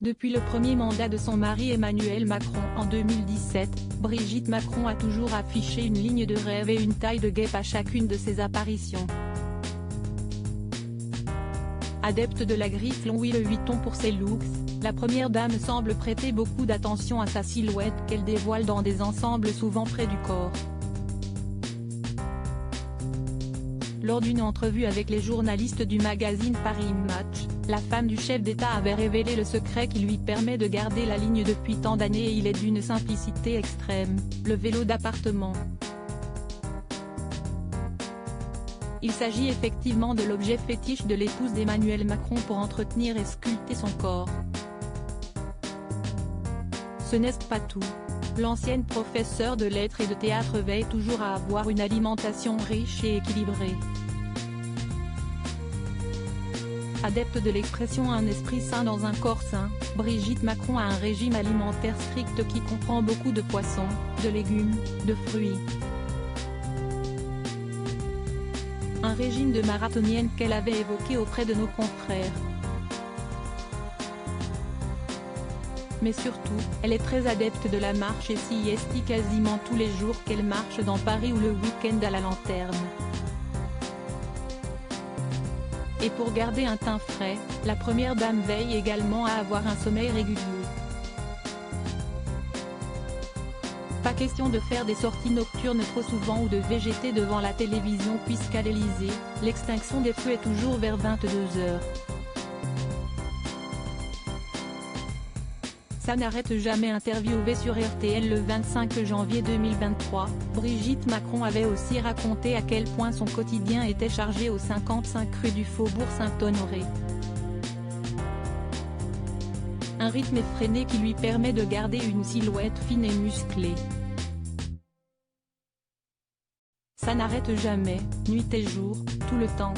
Depuis le premier mandat de son mari Emmanuel Macron en 2017, Brigitte Macron a toujours affiché une ligne de rêve et une taille de guêpe à chacune de ses apparitions. Adepte de la griffe Louis Vuitton pour ses looks, la première dame semble prêter beaucoup d'attention à sa silhouette qu'elle dévoile dans des ensembles souvent près du corps. Lors d'une entrevue avec les journalistes du magazine Paris Match, la femme du chef d'État avait révélé le secret qui lui permet de garder la ligne depuis tant d'années et il est d'une simplicité extrême, le vélo d'appartement. Il s'agit effectivement de l'objet fétiche de l'épouse d'Emmanuel Macron pour entretenir et sculpter son corps. Ce n'est pas tout. L'ancienne professeure de lettres et de théâtre veille toujours à avoir une alimentation riche et équilibrée. Adepte de l'expression « un esprit sain dans un corps sain », Brigitte Macron a un régime alimentaire strict qui comprend beaucoup de poissons, de légumes, de fruits. Un régime de marathonienne qu'elle avait évoqué auprès de nos confrères. Mais surtout, elle est très adepte de la marche et s'y estie quasiment tous les jours qu'elle marche dans Paris ou le week-end à la lanterne. Et pour garder un teint frais, la première dame veille également à avoir un sommeil régulier. Pas question de faire des sorties nocturnes trop souvent ou de végéter devant la télévision puisqu'à l'Élysée, l'extinction des feux est toujours vers 22 h. Ça n'arrête jamais. Interviewée sur RTL le 25 janvier 2023, Brigitte Macron avait aussi raconté à quel point son quotidien était chargé au 55 rue du Faubourg Saint-Honoré. Un rythme effréné qui lui permet de garder une silhouette fine et musclée. Ça n'arrête jamais, nuit et jour, tout le temps.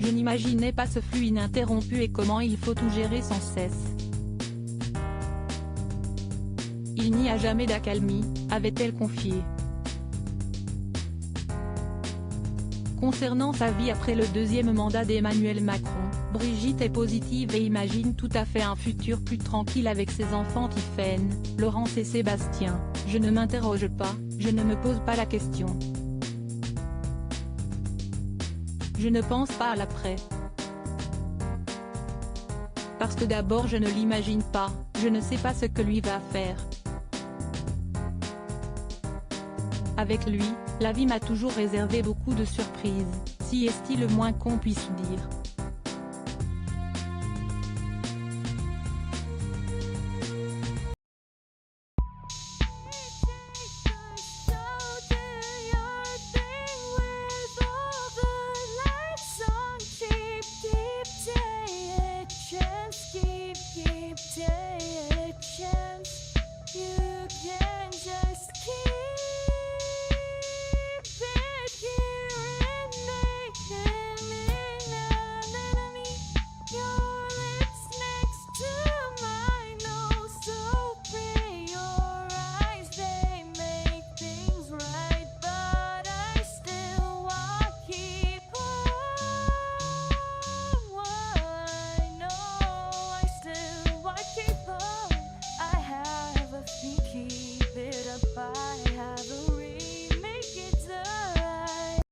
Je n'imaginais pas ce flux ininterrompu et comment il faut tout gérer sans cesse. Il n'y a jamais d'accalmie, avait-elle confié. Concernant sa vie après le deuxième mandat d'Emmanuel Macron, Brigitte est positive et imagine tout à fait un futur plus tranquille avec ses enfants Tiffaine, Laurence et Sébastien. Je ne m'interroge pas, je ne me pose pas la question. Je ne pense pas à l'après. Parce que d'abord je ne l'imagine pas, je ne sais pas ce que lui va faire. Avec lui, la vie m'a toujours réservé beaucoup de surprises, si est-il le moins qu'on puisse dire.